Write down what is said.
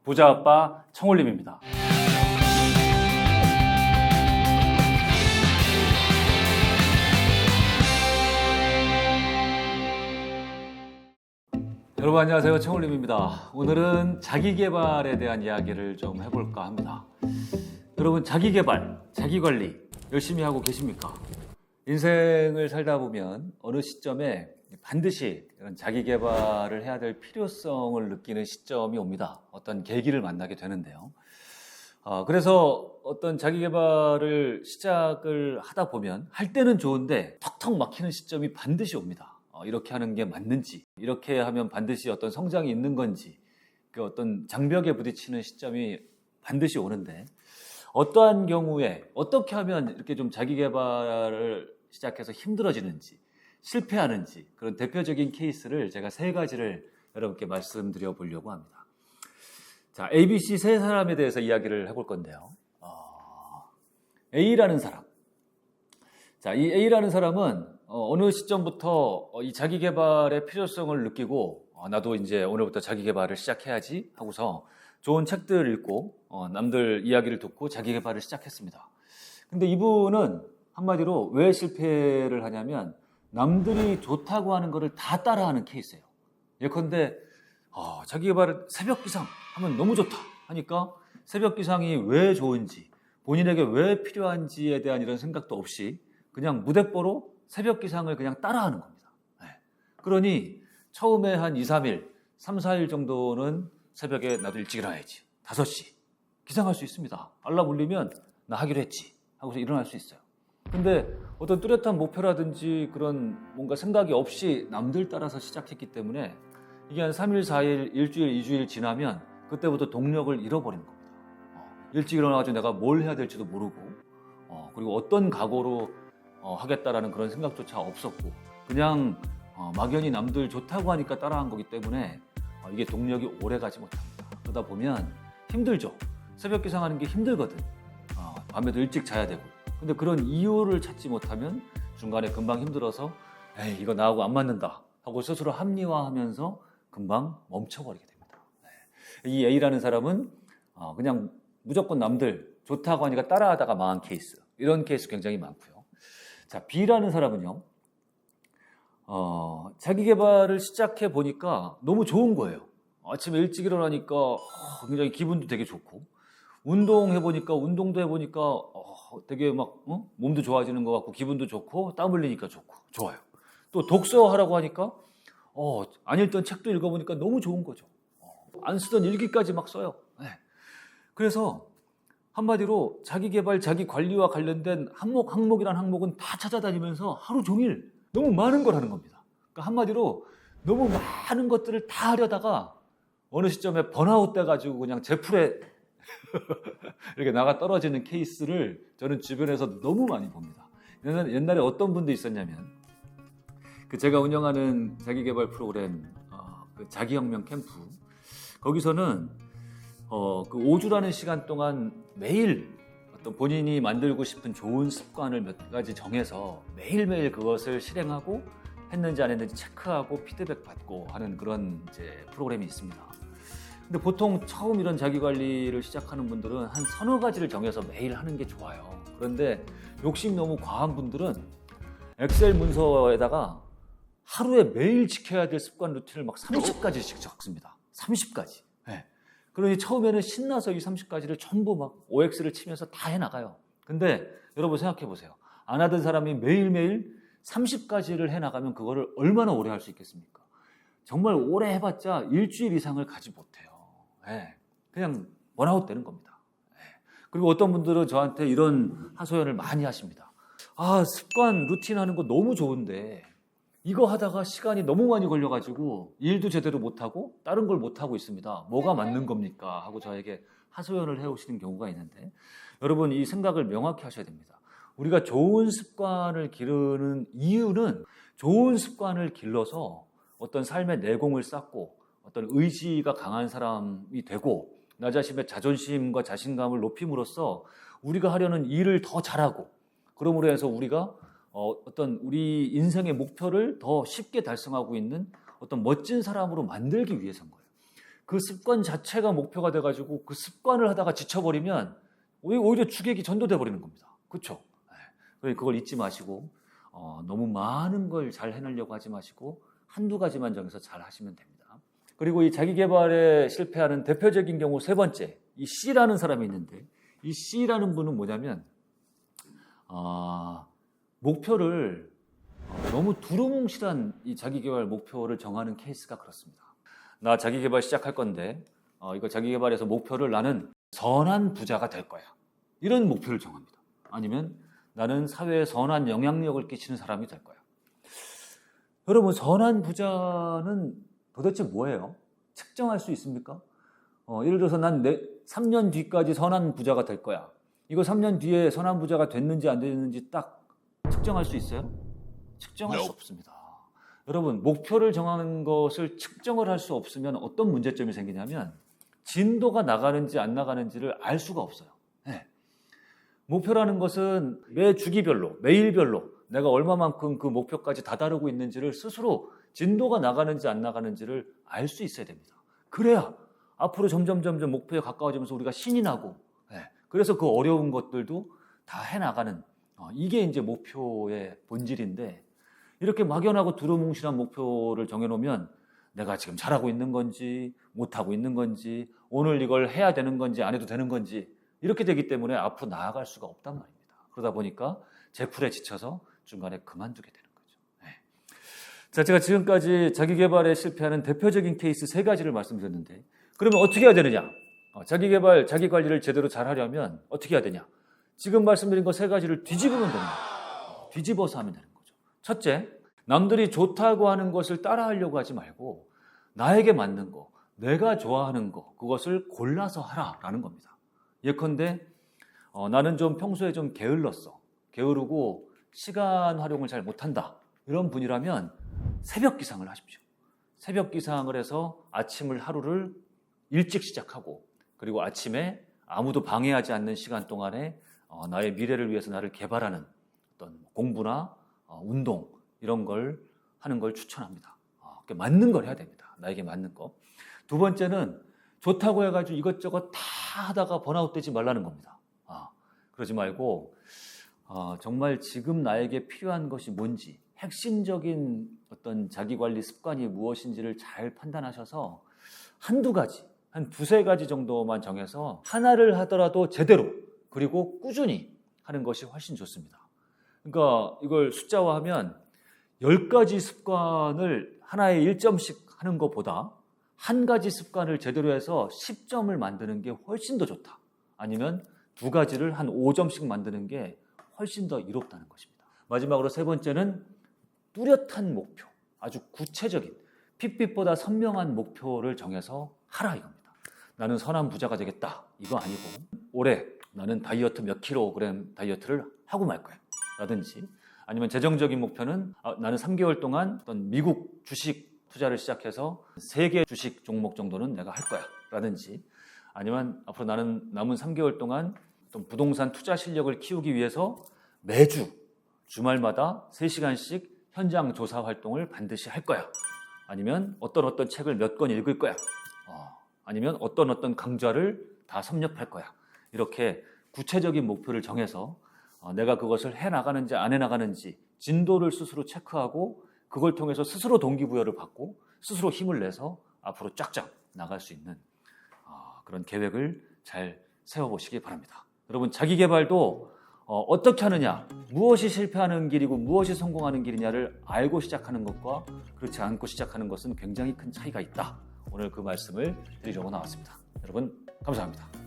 부자 아빠 청홀림입니다. 여러분 안녕하세요. 청홀림입니다. 오늘은 자기계발에 대한 이야기를 좀 해볼까 합니다. 여러분 자기계발, 자기관리 열심히 하고 계십니까? 인생을 살다 보면 어느 시점에 반드시 이런 자기계발을 해야 될 필요성을 느끼는 시점이 옵니다. 어떤 계기를 만나게 되는데요. 그래서 어떤 자기계발을 시작을 하다 보면 할 때는 좋은데 턱턱 막히는 시점이 반드시 옵니다. 이렇게 하는 게 맞는지, 이렇게 하면 반드시 어떤 성장이 있는 건지, 그 어떤 장벽에 부딪히는 시점이 반드시 오는데 어떠한 경우에 어떻게 하면 이렇게 좀 자기계발을 시작해서 힘들어지는지, 실패하는지 그런 대표적인 케이스를 제가 세 가지를 여러분께 말씀드려 보려고 합니다. 자, ABC 세 사람에 대해서 이야기를 해볼 건데요. A라는 사람. 자, 이 A라는 사람은 어느 시점부터 이 자기계발의 필요성을 느끼고 나도 이제 오늘부터 자기계발을 시작해야지 하고서 좋은 책들을 읽고 남들 이야기를 듣고 자기계발을 시작했습니다. 근데 이분은 한마디로 왜 실패를 하냐면 남들이 좋다고 하는 거를 다 따라하는 케이스예요. 예컨대 자기계발을 새벽 기상 하면 너무 좋다 하니까 새벽 기상이 왜 좋은지 본인에게 왜 필요한지에 대한 이런 생각도 없이 그냥 무대뽀로 새벽 기상을 그냥 따라하는 겁니다. 네. 그러니 처음에 한 2, 3일, 3, 4일 정도는 새벽에 나도 일찍 일어나야지. 5시 기상할 수 있습니다. 알람 울리면 나 하기로 했지 하고서 일어날 수 있어요. 근데 어떤 뚜렷한 목표라든지 그런 뭔가 생각이 없이 남들 따라서 시작했기 때문에 이게 한 3일, 4일, 일주일, 2주일 지나면 그때부터 동력을 잃어버리는 겁니다. 일찍 일어나가지고 내가 뭘 해야 될지도 모르고 그리고 어떤 각오로 하겠다라는 그런 생각조차 없었고 그냥 막연히 남들 좋다고 하니까 따라한 거기 때문에 이게 동력이 오래가지 못합니다. 그러다 보면 힘들죠. 새벽 기상하는 게 힘들거든. 밤에도 일찍 자야 되고. 근데 그런 이유를 찾지 못하면 중간에 금방 힘들어서 에이 이거 나하고 안 맞는다 하고 스스로 합리화하면서 금방 멈춰버리게 됩니다. 이 A라는 사람은 그냥 무조건 남들 좋다고 하니까 따라하다가 망한 케이스. 이런 케이스 굉장히 많고요. 자, B라는 사람은요. 자기계발을 시작해 보니까 너무 좋은 거예요. 아침에 일찍 일어나니까 굉장히 기분도 되게 좋고 운동해보니까 운동도 해보니까 되게 막 몸도 좋아지는 것 같고 기분도 좋고 땀 흘리니까 좋고 좋아요. 또 독서하라고 하니까 안 읽던 책도 읽어보니까 너무 좋은 거죠. 안 쓰던 일기까지 막 써요. 네. 그래서 한마디로 자기계발, 자기관리와 관련된 항목이란 항목은 다 찾아다니면서 하루 종일 너무 많은 걸 하는 겁니다. 그러니까 한마디로 너무 많은 것들을 다 하려다가 어느 시점에 번아웃 돼가지고 그냥 제풀에 이렇게 나가 떨어지는 케이스를 저는 주변에서 너무 많이 봅니다. 옛날에 어떤 분도 있었냐면 제가 운영하는 자기계발 프로그램 그 자기혁명 캠프 거기서는 그 5주라는 시간 동안 매일 어떤 본인이 만들고 싶은 좋은 습관을 몇 가지 정해서 매일매일 그것을 실행하고 했는지 안 했는지 체크하고 피드백 받고 하는 그런 이제 프로그램이 있습니다. 근데 보통 처음 이런 자기관리를 시작하는 분들은 한 서너 가지를 정해서 매일 하는 게 좋아요. 그런데 욕심 너무 과한 분들은 엑셀 문서에다가 하루에 매일 지켜야 될 습관 루틴을 막 30가지씩 적습니다. 30가지. 네. 그러니 처음에는 신나서 이 30가지를 전부 막 OX를 치면서 다 해나가요. 근데 여러분 생각해 보세요. 안 하던 사람이 매일매일 30가지를 해나가면 그거를 얼마나 오래 할 수 있겠습니까? 정말 오래 해봤자 일주일 이상을 가지 못해요. 네. 그냥 번아웃 되는 겁니다. 네. 그리고 어떤 분들은 저한테 이런 하소연을 많이 하십니다. 습관 루틴 하는 거 너무 좋은데 이거 하다가 시간이 너무 많이 걸려가지고 일도 제대로 못하고 다른 걸 못하고 있습니다. 뭐가 맞는 겁니까? 하고 저에게 하소연을 해오시는 경우가 있는데 여러분 이 생각을 명확히 하셔야 됩니다. 우리가 좋은 습관을 기르는 이유는 좋은 습관을 길러서 어떤 삶의 내공을 쌓고 어떤 의지가 강한 사람이 되고 나 자신의 자존심과 자신감을 높임으로써 우리가 하려는 일을 더 잘하고 그러므로 해서 우리가 어떤 우리 인생의 목표를 더 쉽게 달성하고 있는 어떤 멋진 사람으로 만들기 위해서인 거예요. 그 습관 자체가 목표가 돼가지고 그 습관을 하다가 지쳐버리면 오히려 주객이 전도돼 버리는 겁니다. 그렇죠? 그러니까 그걸 잊지 마시고 너무 많은 걸 잘 해내려고 하지 마시고 한두 가지만 정해서 잘 하시면 됩니다. 그리고 이 자기계발에 실패하는 대표적인 경우 세 번째, 이 C라는 사람이 있는데 이 C라는 분은 뭐냐면 목표를 너무 두루뭉실한 이 자기계발 목표를 정하는 케이스가 그렇습니다. 나 자기계발 시작할 건데 이거 자기계발에서 목표를 나는 선한 부자가 될 거야. 이런 목표를 정합니다. 아니면 나는 사회에 선한 영향력을 끼치는 사람이 될 거야. 여러분, 선한 부자는 도대체 뭐예요? 측정할 수 있습니까? 예를 들어서 난 3년 뒤까지 선한 부자가 될 거야. 이거 3년 뒤에 선한 부자가 됐는지 안 됐는지 딱 측정할 수 있어요? 측정할 수 없습니다. 여러분, 목표를 정하는 것을 측정을 할 수 없으면 어떤 문제점이 생기냐면 진도가 나가는지 안 나가는지를 알 수가 없어요. 네. 목표라는 것은 매 주기별로, 매일별로 내가 얼마만큼 그 목표까지 다다르고 있는지를 스스로 진도가 나가는지 안 나가는지를 알 수 있어야 됩니다. 그래야 앞으로 점점 목표에 가까워지면서 우리가 신이 나고, 그래서 그 어려운 것들도 다 해나가는, 이게 이제 목표의 본질인데, 이렇게 막연하고 두루뭉실한 목표를 정해놓으면 내가 지금 잘하고 있는 건지 못하고 있는 건지 오늘 이걸 해야 되는 건지 안 해도 되는 건지 이렇게 되기 때문에 앞으로 나아갈 수가 없단 말입니다. 그러다 보니까 제풀에 지쳐서 중간에 그만두게 되는 거죠. 자, 제가 지금까지 자기계발에 실패하는 대표적인 케이스 3가지를 말씀드렸는데 그러면 어떻게 해야 되느냐? 자기계발, 자기관리를 제대로 잘 하려면 어떻게 해야 되냐? 지금 말씀드린 거 3가지를 뒤집으면 됩니다. 뒤집어서 하면 되는 거죠. 첫째, 남들이 좋다고 하는 것을 따라하려고 하지 말고 나에게 맞는 거, 내가 좋아하는 거, 그것을 골라서 하라라는 겁니다. 예컨대 나는 좀 평소에 좀 게을렀어. 게으르고 시간 활용을 잘 못한다. 이런 분이라면 새벽 기상을 하십시오. 새벽 기상을 해서 아침을 하루를 일찍 시작하고 그리고 아침에 아무도 방해하지 않는 시간 동안에 나의 미래를 위해서 나를 개발하는 어떤 공부나 운동 이런 걸 하는 걸 추천합니다. 맞는 걸 해야 됩니다. 나에게 맞는 거. 두 번째는 좋다고 해가지고 이것저것 다 하다가 번아웃 되지 말라는 겁니다. 그러지 말고 정말 지금 나에게 필요한 것이 뭔지 핵심적인 어떤 자기관리 습관이 무엇인지를 잘 판단하셔서 한두 가지, 한 두세 가지 정도만 정해서 하나를 하더라도 제대로 그리고 꾸준히 하는 것이 훨씬 좋습니다. 그러니까 이걸 숫자화하면 10가지 습관을 하나에 1점씩 하는 것보다 한 가지 습관을 제대로 해서 10점을 만드는 게 훨씬 더 좋다. 아니면 2가지를 한 5점씩 만드는 게 훨씬 더 이롭다는 것입니다. 마지막으로 3번째는 뚜렷한 목표, 아주 구체적인 핏빛보다 선명한 목표를 정해서 하라 이겁니다. 나는 선한 부자가 되겠다 이거 아니고 올해 나는 다이어트 몇 킬로그램 다이어트를 하고 말 거야 라든지 아니면 재정적인 목표는 나는 3개월 동안 어떤 미국 주식 투자를 시작해서 3개 주식 종목 정도는 내가 할 거야 라든지 아니면 앞으로 나는 남은 3개월 동안 어떤 부동산 투자 실력을 키우기 위해서 매주 주말마다 3시간씩 현장 조사 활동을 반드시 할 거야. 아니면 어떤 책을 몇 권 읽을 거야. 아니면 어떤 강좌를 다 섭렵할 거야. 이렇게 구체적인 목표를 정해서 내가 그것을 해나가는지 안 해나가는지 진도를 스스로 체크하고 그걸 통해서 스스로 동기부여를 받고 스스로 힘을 내서 앞으로 쫙쫙 나갈 수 있는 그런 계획을 잘 세워보시기 바랍니다. 여러분, 자기계발도 어떻게 하느냐, 무엇이 실패하는 길이고 무엇이 성공하는 길이냐를 알고 시작하는 것과 그렇지 않고 시작하는 것은 굉장히 큰 차이가 있다. 오늘 그 말씀을 드리려고 나왔습니다. 여러분, 감사합니다.